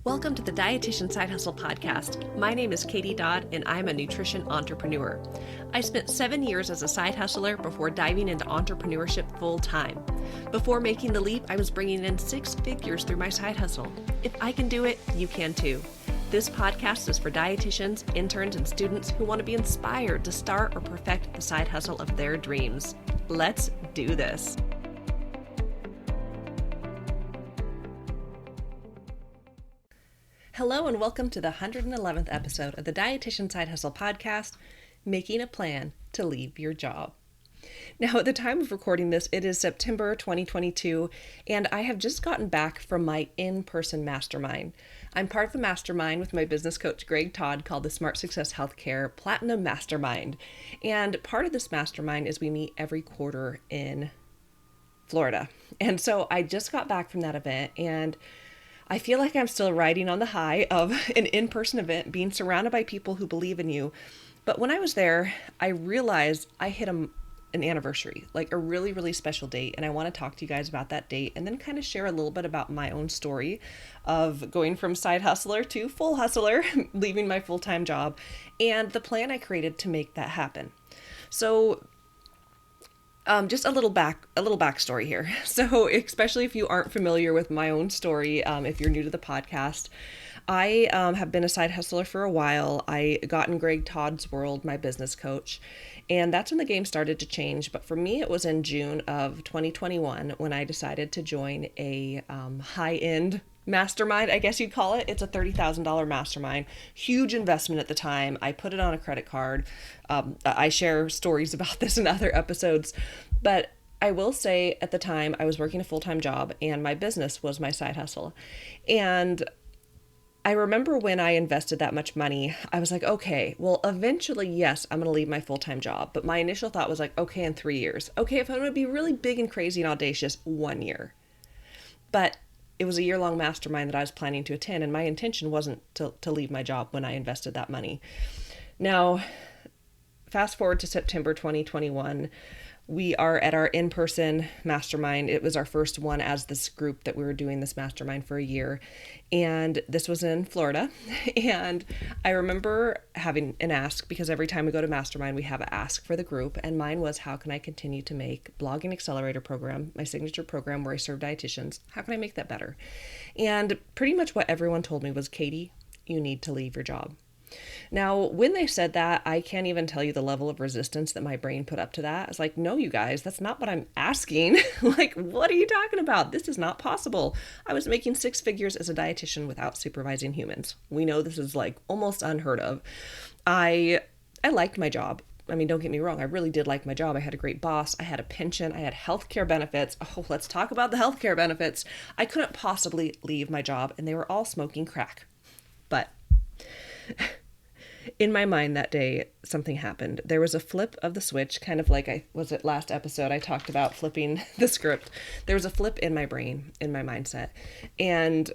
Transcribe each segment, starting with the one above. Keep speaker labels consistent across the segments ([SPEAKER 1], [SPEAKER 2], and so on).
[SPEAKER 1] Welcome to the Dietitian Side Hustle podcast. My name is Katie Dodd, and I'm a nutrition entrepreneur. I spent 7 years as a side hustler before diving into entrepreneurship full time. Before making the leap, I was bringing in 6 figures through my side hustle. If I can do it, you can too. This podcast is for dietitians, interns, and students who want to be inspired to start or perfect the side hustle of their dreams. Let's do this. Hello and welcome to the 111th episode of the Dietitian Side Hustle podcast, Making a Plan to Leave Your Job. Now, at the time of recording this, it is September 2022, and I have just gotten back from my in-person mastermind. I'm part of the mastermind with my business coach, Greg Todd, called the Smart Success Healthcare Platinum Mastermind. And part of this mastermind is we meet every quarter in Florida. And so I just got back from that event, and I feel like I'm still riding on the high of an in-person event, being surrounded by people who believe in you. But when I was there, I realized I hit an anniversary, like a really, really special date. And I want to talk to you guys about that date and then kind of share a little bit about my own story of going from side hustler to full hustler, leaving my full-time job, and the plan I created to make that happen. So just a little backstory here. So especially if you aren't familiar with my own story, if you're new to the podcast, I have been a side hustler for a while. I got in Greg Todd's world, my business coach, and that's when the game started to change. But for me, it was in June of 2021 when I decided to join a high-end mastermind, I guess you'd call it. It's a $30,000 mastermind, huge investment at the time. I put it on a credit card. I share stories about this in other episodes, but I will say at the time I was working a full-time job and my business was my side hustle. And I remember when I invested that much money, I was like, okay, well, eventually, yes, I'm going to leave my full-time job. But my initial thought was like, okay, in 3 years. Okay, if I'm going to be really big and crazy and audacious, 1 year. But it was a year-long mastermind that I was planning to attend, and my intention wasn't to leave my job when I invested that money. Now, fast forward to September 2021, we are at our in-person mastermind. It was our first one as this group that we were doing this mastermind for a year, and this was in Florida. And I remember having an ask, because every time we go to mastermind, we have an ask for the group, and mine was, how can I continue to make Blogging Accelerator program, my signature program where I serve dietitians, how can I make that better? And pretty much what everyone told me was, Katie, you need to leave your job. Now, when they said that, I can't even tell you the level of resistance that my brain put up to that. It's like, no, you guys, that's not what I'm asking. Like, what are you talking about? This is not possible. I was making 6 figures as a dietitian without supervising humans. We know this is like almost unheard of. I liked my job. I mean, don't get me wrong. I really did like my job. I had a great boss. I had a pension. I had healthcare benefits. Oh, let's talk about the healthcare benefits. I couldn't possibly leave my job, and they were all smoking crack. But in my mind that day, something happened. There was a flip of the switch, kind of like last episode, I talked about flipping the script. There was a flip in my brain, in my mindset. And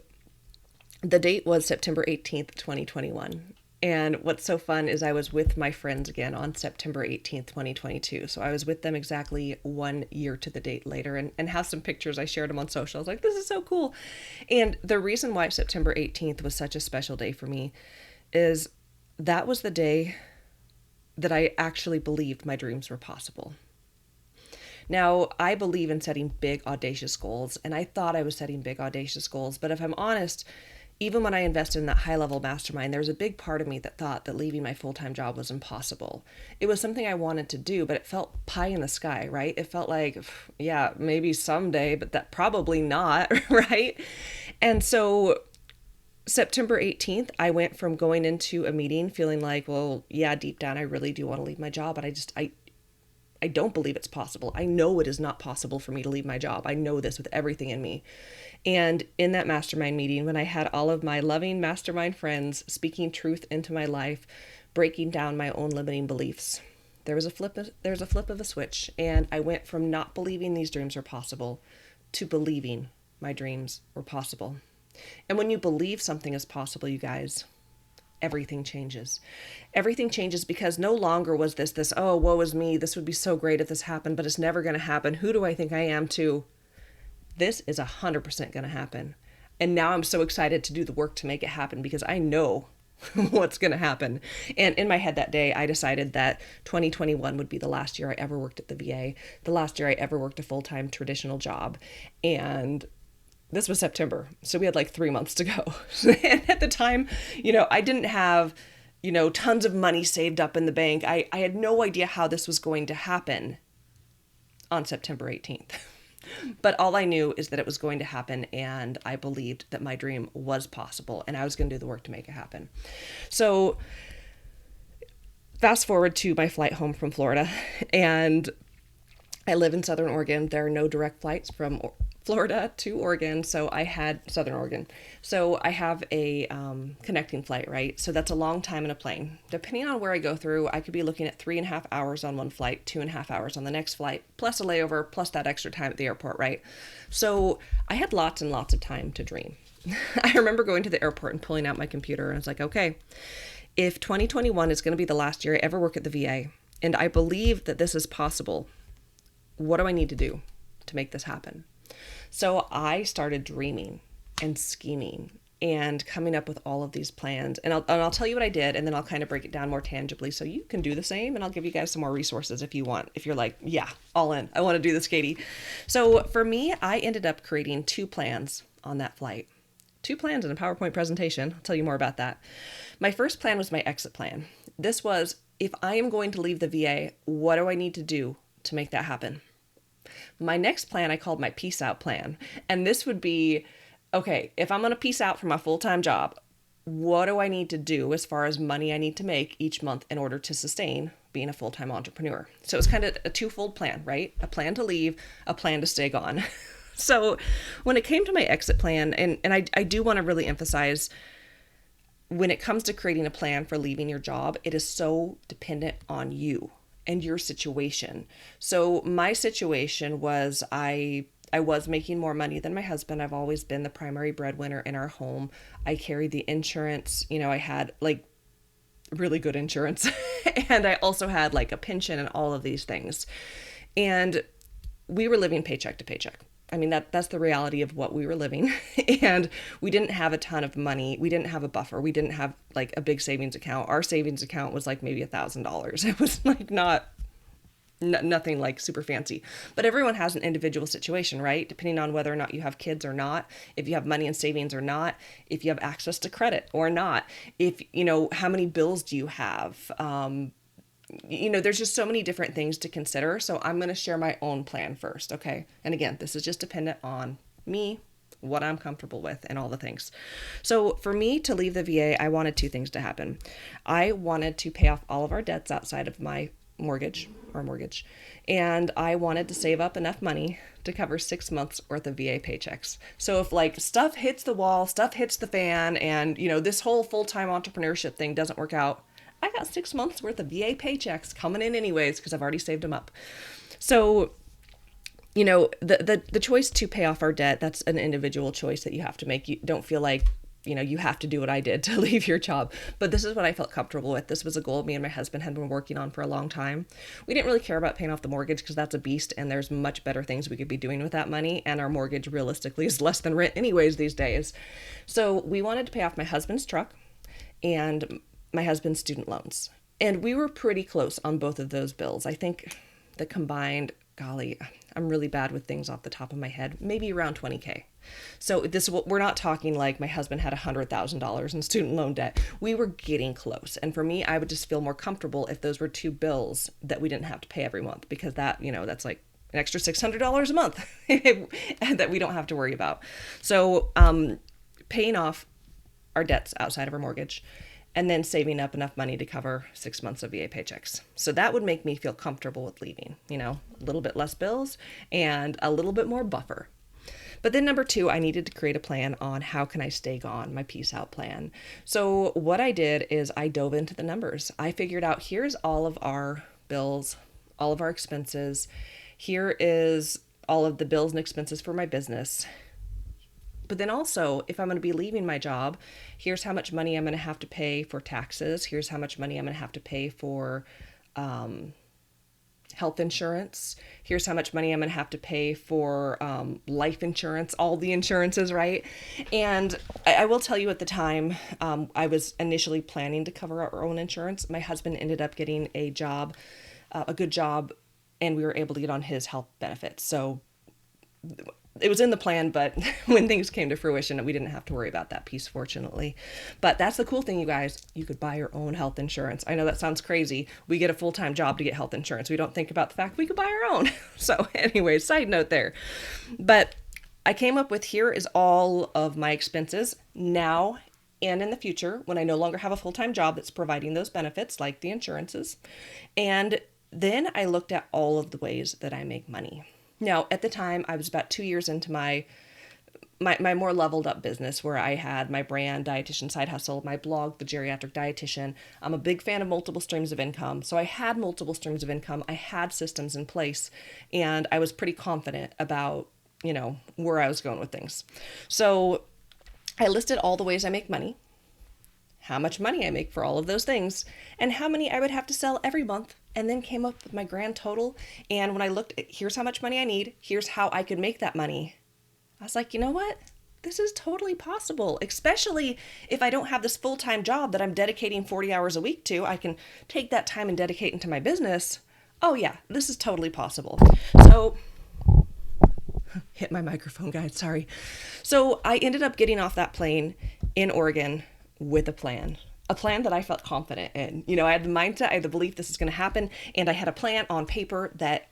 [SPEAKER 1] the date was September 18th, 2021. And what's so fun is I was with my friends again on September 18th, 2022. So I was with them exactly 1 year to the date later, and have some pictures. I shared them on social. I was like, this is so cool. And the reason why September 18th was such a special day for me is that was the day that I actually believed my dreams were possible. Now, I believe in setting big, audacious goals, and I thought I was setting big, audacious goals. But if I'm honest, even when I invested in that high-level mastermind, there was a big part of me that thought that leaving my full-time job was impossible. It was something I wanted to do, but it felt pie in the sky, right? It felt like, yeah, maybe someday, but that probably not, right? And so September 18th, I went from going into a meeting feeling like, well, yeah, deep down, I really do want to leave my job, but I don't believe it's possible. I know it is not possible for me to leave my job. I know this with everything in me. And in that mastermind meeting, when I had all of my loving mastermind friends speaking truth into my life, breaking down my own limiting beliefs, there was a flip of a switch, and I went from not believing these dreams were possible to believing my dreams were possible. And when you believe something is possible, you guys, everything changes. Everything changes, because no longer was this, oh, woe is me, this would be so great if this happened, but it's never going to happen. Who do I think I am to? This is 100% going to happen. And now I'm so excited to do the work to make it happen because I know what's going to happen. And in my head that day, I decided that 2021 would be the last year I ever worked at the VA, the last year I ever worked a full-time traditional job. And this was September, so we had like 3 months to go. And at the time, I didn't have, tons of money saved up in the bank. I had no idea how this was going to happen on September 18th. But all I knew is that it was going to happen, and I believed that my dream was possible, and I was going to do the work to make it happen. So fast forward to my flight home from Florida, and I live in Southern Oregon. There are no direct flights from Florida to Oregon, so I had Southern Oregon. So I have a connecting flight, right? So that's a long time in a plane. Depending on where I go through, I could be looking at 3.5 hours on one flight, 2.5 hours on the next flight, plus a layover, plus that extra time at the airport, right? So I had lots and lots of time to dream. I remember going to the airport and pulling out my computer, and I was like, okay, if 2021 is going to be the last year I ever work at the VA, and I believe that this is possible, what do I need to do to make this happen? So I started dreaming and scheming and coming up with all of these plans. And I'll tell you what I did, and then I'll kind of break it down more tangibly so you can do the same. And I'll give you guys some more resources if you want. If you're like, yeah, all in, I want to do this, Katie. So for me, I ended up creating 2 plans on that flight. 2 plans in a PowerPoint presentation. I'll tell you more about that. My first plan was my exit plan. This was, if I am going to leave the VA, what do I need to do to make that happen? My next plan I called my peace out plan. And this would be, okay, if I'm going to peace out from my full-time job, what do I need to do as far as money I need to make each month in order to sustain being a full-time entrepreneur? So it's kind of a twofold plan, right? A plan to leave, a plan to stay gone. So when it came to my exit plan, and I do want to really emphasize, when it comes to creating a plan for leaving your job, it is so dependent on you and your situation. So my situation was I was making more money than my husband. I've always been the primary breadwinner in our home. I carried the insurance. I had like really good insurance. And I also had like a pension and all of these things. And we were living paycheck to paycheck. I mean, that's the reality of what we were living. And we didn't have a ton of money. We didn't have a buffer. We didn't have like a big savings account. Our savings account was like maybe $1,000. It was like nothing like super fancy. But everyone has an individual situation, right? Depending on whether or not you have kids or not, if you have money in savings or not, if you have access to credit or not, if, how many bills do you have? There's just so many different things to consider. So I'm going to share my own plan first. Okay. And again, this is just dependent on me, what I'm comfortable with, and all the things. So for me to leave the VA, I wanted 2 things to happen. I wanted to pay off all of our debts outside of my mortgage, and I wanted to save up enough money to cover 6 months worth of VA paychecks. So if like stuff hits the wall, stuff hits the fan, and this whole full-time entrepreneurship thing doesn't work out, I got 6 months worth of VA paychecks coming in anyways, because I've already saved them up. So, the choice to pay off our debt, that's an individual choice that you have to make. You don't feel like, you have to do what I did to leave your job. But this is what I felt comfortable with. This was a goal me and my husband had been working on for a long time. We didn't really care about paying off the mortgage because that's a beast, and there's much better things we could be doing with that money. And our mortgage realistically is less than rent anyways these days. So we wanted to pay off my husband's truck and my husband's student loans. And we were pretty close on both of those bills. I think the combined, golly, I'm really bad with things off the top of my head, maybe around $20K. So we're not talking like my husband had $100,000 in student loan debt. We were getting close. And for me, I would just feel more comfortable if those were 2 bills that we didn't have to pay every month, because that, that's like an extra $600 a month that we don't have to worry about. So paying off our debts outside of our mortgage, and then saving up enough money to cover 6 months of VA paychecks. So that would make me feel comfortable with leaving, a little bit less bills and a little bit more buffer. But then number 2, I needed to create a plan on how can I stay gone, my peace out plan. So what I did is I dove into the numbers. I figured out, here's all of our bills, all of our expenses. Here is all of the bills and expenses for my business. But then also, if I'm going to be leaving my job, here's how much money I'm going to have to pay for taxes. Here's how much money I'm going to have to pay for health insurance. Here's how much money I'm going to have to pay for life insurance, all the insurances, right? And I will tell you at the time, I was initially planning to cover our own insurance. My husband ended up getting a job, a good job, and we were able to get on his health benefits. So it was in the plan, but when things came to fruition, we didn't have to worry about that piece, fortunately. But that's the cool thing, you guys. You could buy your own health insurance. I know that sounds crazy. We get a full-time job to get health insurance. We don't think about the fact we could buy our own. So anyway, side note there. But I came up with, here is all of my expenses now and in the future when I no longer have a full-time job that's providing those benefits like the insurances. And then I looked at all of the ways that I make money. Now, at the time, I was about 2 years into my more leveled up business where I had my brand, Dietitian Side Hustle, my blog, The Geriatric Dietitian. I'm a big fan of multiple streams of income. So I had multiple streams of income. I had systems in place, and I was pretty confident about, where I was going with things. So I listed all the ways I make money, how much money I make for all of those things, and how many I would have to sell every month, and then came up with my grand total. And when I looked at, here's how much money I need, here's how I could make that money, I was like, you know what? This is totally possible, especially if I don't have this full-time job that I'm dedicating 40 hours a week to. I can take that time and dedicate into my business. Oh yeah, this is totally possible. So, hit my microphone, guys, sorry. So I ended up getting off that plane in Oregon with a plan that I felt confident in. I had the mindset, I had the belief this is going to happen, and I had a plan on paper that,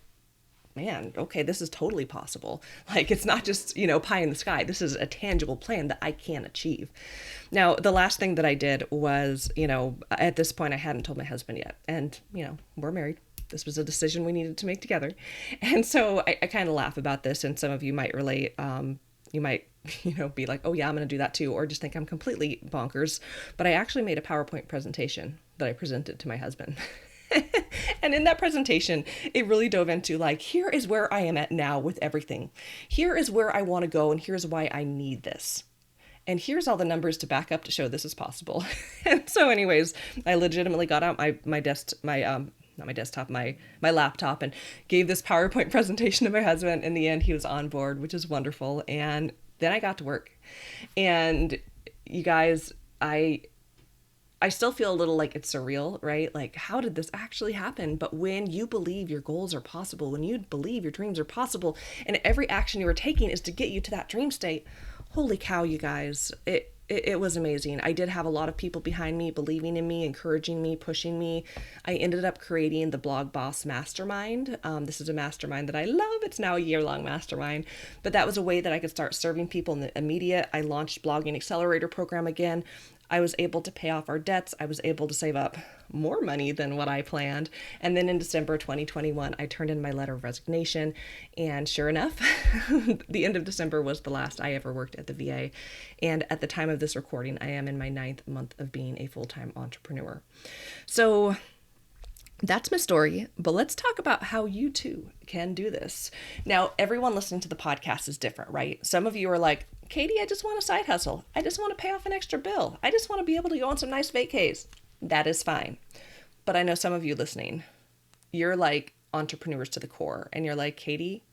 [SPEAKER 1] man, okay, this is totally possible. Like, it's not just, pie in the sky. This is a tangible plan that I can achieve. Now, the last thing that I did was, at this point, I hadn't told my husband yet. And, we're married. This was a decision we needed to make together. And so I kind of laugh about this, and some of you might relate. You might, be like, oh yeah, I'm going to do that too, or just think I'm completely bonkers. But I actually made a PowerPoint presentation that I presented to my husband. And in that presentation, it really dove into here is where I am at now with everything. Here is where I want to go, and here's why I need this. And here's all the numbers to back up to show this is possible. And so anyways, I legitimately got out my laptop, and gave this PowerPoint presentation to my husband. In the end, he was on board, which is wonderful. And then I got to work. And you guys, I still feel a little like it's surreal, right? Like, how did this actually happen? But when you believe your goals are possible, when you believe your dreams are possible, and every action you are taking is to get you to that dream state, holy cow, you guys, it was amazing. I did have a lot of people behind me, believing in me, encouraging me, pushing me. I ended up creating the Blog Boss Mastermind. This is a mastermind that I love. It's now a year-long mastermind, but that was a way that I could start serving people in the immediate. I launched Blogging Accelerator program again. I was able to pay off our debts. I was able to save up more money than what I planned. And then in December 2021, I turned in my letter of resignation. And sure enough, the end of December was the last I ever worked at the VA. And at the time of this recording, I am in my 9th month of being a full-time entrepreneur. So that's my story, but let's talk about how you too can do this. Now, everyone listening to the podcast is different, right? Some of you are like, Katie, I just want a side hustle. I just want to pay off an extra bill. I just want to be able to go on some nice vacays. That is fine. But I know some of you listening, you're like entrepreneurs to the core, and you're like, Katie,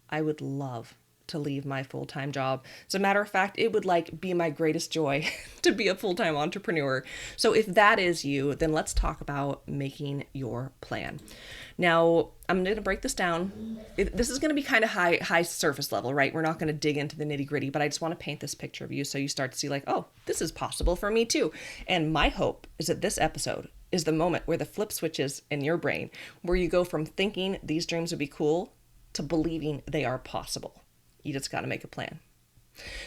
[SPEAKER 1] I would love to leave my full-time job. As a matter of fact, it would be my greatest joy to be a full-time entrepreneur. So if that is you, then let's talk about making your plan. Now, I'm going to break this down. This is going to be kind of high surface level, right? We're not going to dig into the nitty-gritty, but I just want to paint this picture of you so you start to see oh, this is possible for me too. And my hope is that this episode is the moment where the flip switches in your brain, where you go from thinking these dreams would be cool to believing they are possible. You just got to make a plan.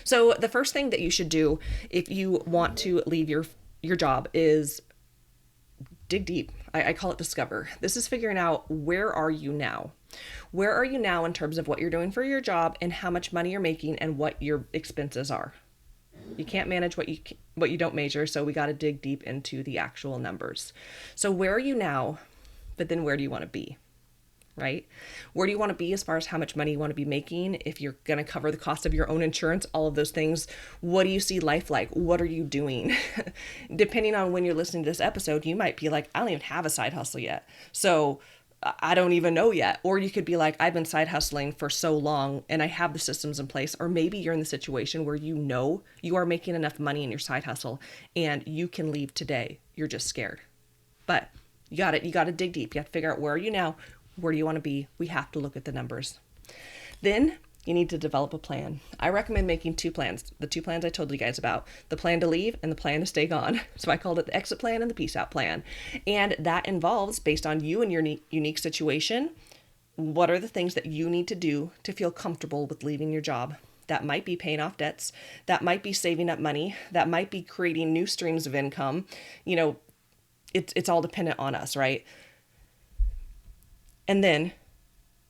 [SPEAKER 1] So the first thing that you should do if you want to leave your job is dig deep. I call it discover. This is figuring out, where are you now? Where are you now in terms of what you're doing for your job and how much money you're making and what your expenses are? You can't manage what you don't measure, so we got to dig deep into the actual numbers. So where are you now, but then where do you want to be? Right? Where do you want to be as far as how much money you want to be making? If you're going to cover the cost of your own insurance, all of those things, what do you see life like? What are you doing? Depending on when you're listening to this episode, you might be like, I don't even have a side hustle yet. So I don't even know yet. Or you could be like, I've been side hustling for so long and I have the systems in place. Or maybe you're in the situation where you know you are making enough money in your side hustle and you can leave today. You're just scared. But you got to dig deep. You have to figure out, where are you now? Where do you want to be? We have to look at the numbers. Then you need to develop a plan. I recommend making 2 plans. The 2 plans I told you guys about, the plan to leave and the plan to stay gone. So I called it the exit plan and the peace out plan. And that involves, based on you and your unique situation, what are the things that you need to do to feel comfortable with leaving your job? That might be paying off debts. That might be saving up money. That might be creating new streams of income. You know, it's all dependent on us, right? And then,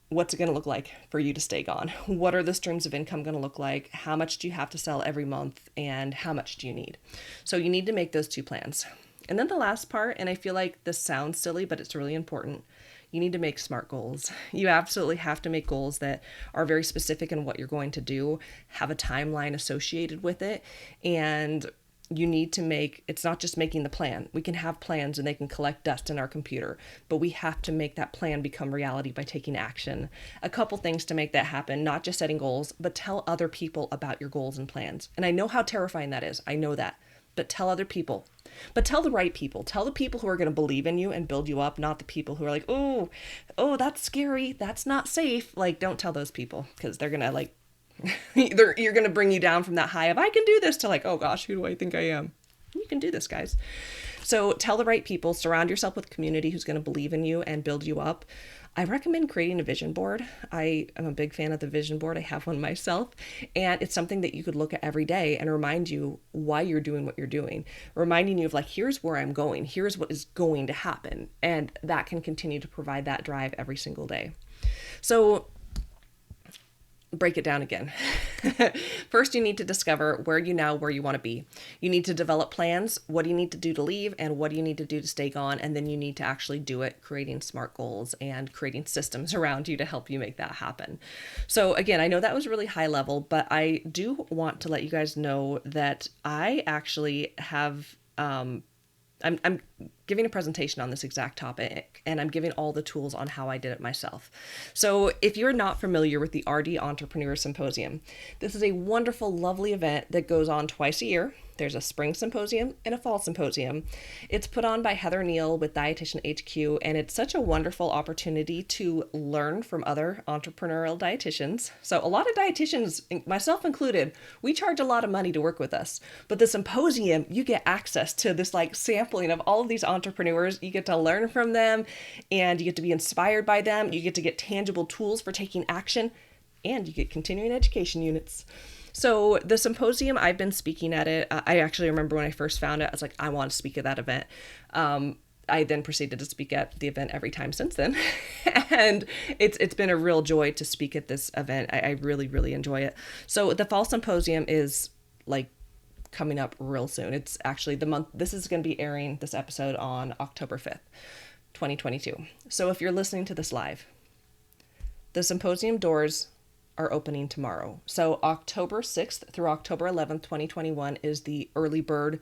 [SPEAKER 1] what's it going to look like for you to stay gone? What are the streams of income going to look like? How much do you have to sell every month? And how much do you need? So you need to make those 2 plans. And then the last part, and I feel like this sounds silly, but it's really important. You need to make SMART goals. You absolutely have to make goals that are very specific in what you're going to do, have a timeline associated with it, and you need to make, it's not just making the plan. We can have plans and they can collect dust in our computer, but we have to make that plan become reality by taking action. A couple things to make that happen, not just setting goals, but tell other people about your goals and plans. And I know how terrifying that is. I know that. But tell other people. But tell the right people. Tell the people who are going to believe in you and build you up, not the people who are like, oh, that's scary. That's not safe. Like, don't tell those people, because they're going to like, you're going to bring you down from that high of I can do this to like, oh gosh, who do I think I am? You can do this, guys. So tell the right people, surround yourself with a community who's going to believe in you and build you up. I recommend creating a vision board. I am a big fan of the vision board. I have one myself, and it's something that you could look at every day and remind you why you're doing what you're doing, reminding you of like, here's where I'm going, here's what is going to happen. And that can continue to provide that drive every single day. So break it down again. First, you need to discover where you want to be. You need to develop plans. What do you need to do to leave, and what do you need to do to stay gone? And then you need to actually do it, creating SMART goals and creating systems around you to help you make that happen. So again, I know that was really high level, but I do want to let you guys know that I actually have, I'm giving a presentation on this exact topic, and I'm giving all the tools on how I did it myself. So if you're not familiar with the Rd Entrepreneur Symposium, this is a wonderful, lovely event that goes on twice a year. There's a spring symposium and a fall symposium. It's put on by Heather Neal with Dietitian HQ, and it's such a wonderful opportunity to learn from other entrepreneurial dietitians. So a lot of dietitians, myself included, we charge a lot of money to work with us. But the symposium, you get access to this like sampling of all of these entrepreneurs. You get to learn from them, and you get to be inspired by them. You get to get tangible tools for taking action, and you get continuing education units. So the symposium, I've been speaking at it. I actually remember when I first found it, I was like, I want to speak at that event. I then proceeded to speak at the event every time since then. And it's been a real joy to speak at this event. I really, really enjoy it. So the fall symposium is like coming up real soon. It's actually this is going to be airing this episode on October 5th, 2022. So if you're listening to this live, the symposium doors are opening tomorrow. So October 6th through October 11th, 2021 is the early bird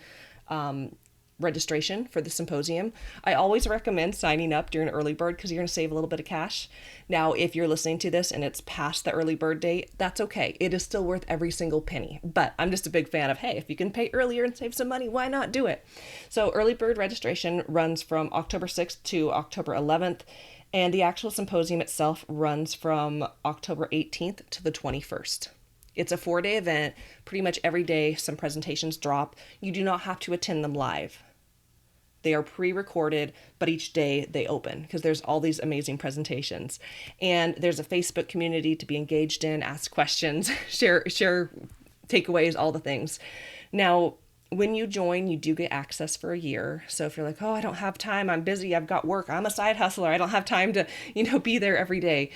[SPEAKER 1] registration for the symposium. I always recommend signing up during early bird because you're going to save a little bit of cash. Now, if you're listening to this and it's past the early bird date, that's okay. It is still worth every single penny. But I'm just a big fan of, hey, if you can pay earlier and save some money, why not do it? So early bird registration runs from October 6th to October 11th. And the actual symposium itself runs from October 18th to the 21st. It's a 4-day event. Pretty much every day, some presentations drop. You do not have to attend them live. They are pre-recorded, but each day they open because there's all these amazing presentations. And there's a Facebook community to be engaged in, ask questions, share takeaways, all the things. Now, when you join, you do get access for a year. So if you're like, oh, I don't have time, I'm busy, I've got work, I'm a side hustler, I don't have time to, be there every day,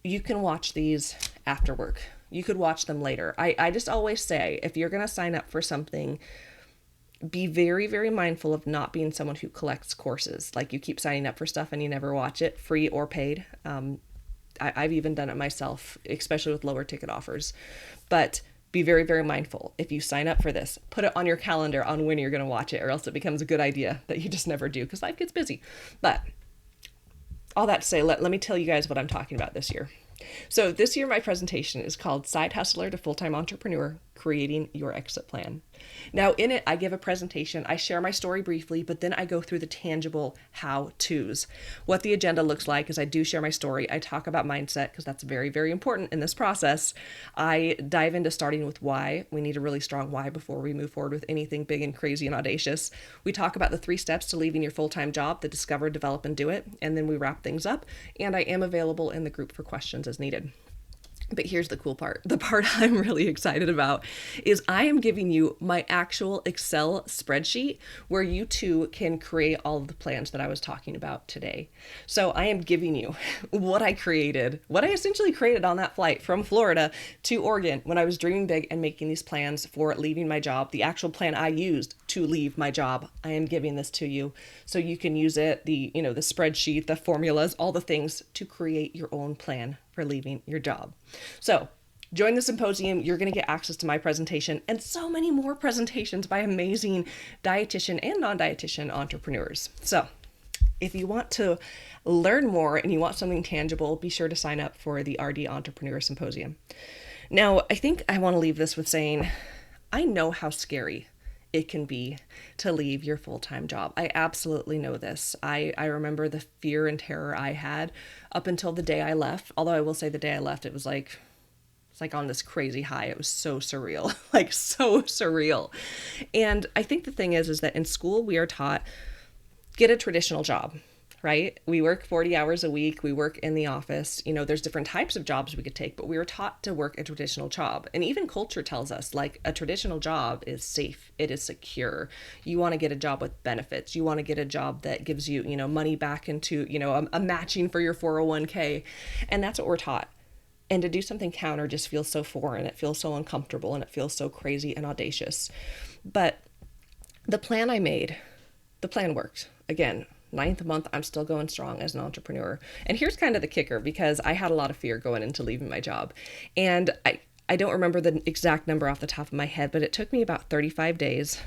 [SPEAKER 1] you can watch these after work. You could watch them later. I just always say, if you're going to sign up for something, be very, very mindful of not being someone who collects courses. Like you keep signing up for stuff and you never watch it, free or paid. I've even done it myself, especially with lower ticket offers. But be very, very mindful. If you sign up for this, put it on your calendar on when you're going to watch it, or else it becomes a good idea that you just never do because life gets busy. But all that to say, let me tell you guys what I'm talking about this year. So this year, my presentation is called Side Hustler to Full-Time Entrepreneur, Creating Your Exit Plan. Now, in it, I give a presentation, I share my story briefly, but then I go through the tangible how-tos. What the agenda looks like is I do share my story. I talk about mindset because that's very, very important in this process. I dive into starting with why. We need a really strong why before we move forward with anything big and crazy and audacious. We talk about the 3 steps to leaving your full-time job, the discover, develop, and do it. And then we wrap things up. And I am available in the group for questions as needed. But here's the cool part. The part I'm really excited about is I am giving you my actual Excel spreadsheet where you too can create all of the plans that I was talking about today. So I am giving you what I essentially created on that flight from Florida to Oregon when I was dreaming big and making these plans for leaving my job, the actual plan I used to leave my job. I am giving this to you so you can use it, the spreadsheet, the formulas, all the things to create your own plan for leaving your job. So join the symposium. You're going to get access to my presentation and so many more presentations by amazing dietitian and non-dietitian entrepreneurs. So if you want to learn more and you want something tangible, be sure to sign up for the Rd Entrepreneur Symposium. Now, I think I want to leave this with saying, I know how scary it can be to leave your full-time job. I absolutely know this. I remember the fear and terror I had up until the day I left. Although I will say the day I left, it's like on this crazy high. It was so surreal, like so surreal. And I think the thing is that in school we are taught, get a traditional job, right? We work 40 hours a week. We work in the office. There's different types of jobs we could take, but we were taught to work a traditional job. And even culture tells us like a traditional job is safe. It is secure. You want to get a job with benefits. You want to get a job that gives you, money back into, a matching for your 401k. And that's what we're taught. And to do something counter just feels so foreign. It feels so uncomfortable and it feels so crazy and audacious. But the plan I made, the plan worked. Again, 9th month, I'm still going strong as an entrepreneur. And here's kind of the kicker, because I had a lot of fear going into leaving my job. And I don't remember the exact number off the top of my head, but it took me about 35 days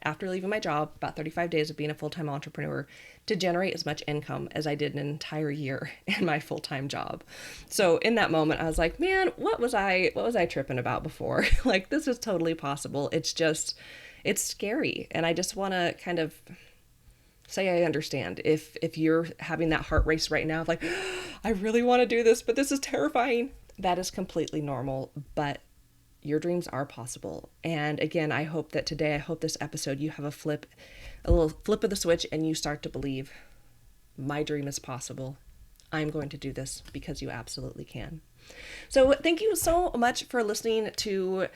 [SPEAKER 1] after leaving my job, about 35 days of being a full-time entrepreneur, to generate as much income as I did in an entire year in my full-time job. So in that moment, I was like, man, what was I tripping about before? Like, this is totally possible. It's scary. And I just want to kind of say I understand if you're having that heart race right now of like, I really want to do this, but this is terrifying. That is completely normal, but your dreams are possible. And again, I hope this episode, you have a little flip of the switch and you start to believe my dream is possible. I'm going to do this because you absolutely can. So thank you so much for listening to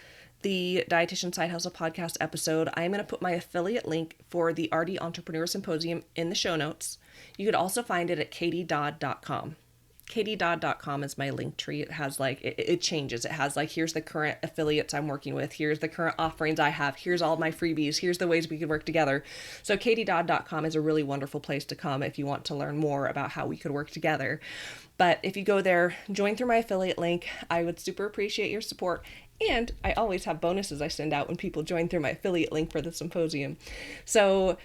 [SPEAKER 1] the Dietitian Side Hustle podcast episode. I'm going to put my affiliate link for the Rd Entrepreneur Symposium in the show notes. You could also find it at katiedodd.com. katiedodd.com is my link tree. It has it changes. It has here's the current affiliates I'm working with. Here's the current offerings I have. Here's all my freebies. Here's the ways we could work together. So katiedodd.com is a really wonderful place to come if you want to learn more about how we could work together. But if you go there, join through my affiliate link, I would super appreciate your support. And I always have bonuses I send out when people join through my affiliate link for the symposium. So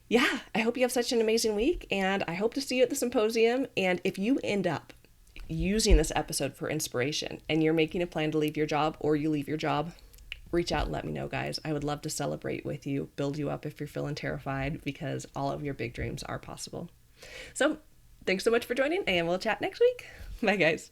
[SPEAKER 1] yeah, I hope you have such an amazing week, and I hope to see you at the symposium. And if you end up using this episode for inspiration and you're making a plan to leave your job, or you leave your job, reach out and let me know, guys. I would love to celebrate with you, build you up if you're feeling terrified, because all of your big dreams are possible. So thanks so much for joining, and we'll chat next week. Bye, guys.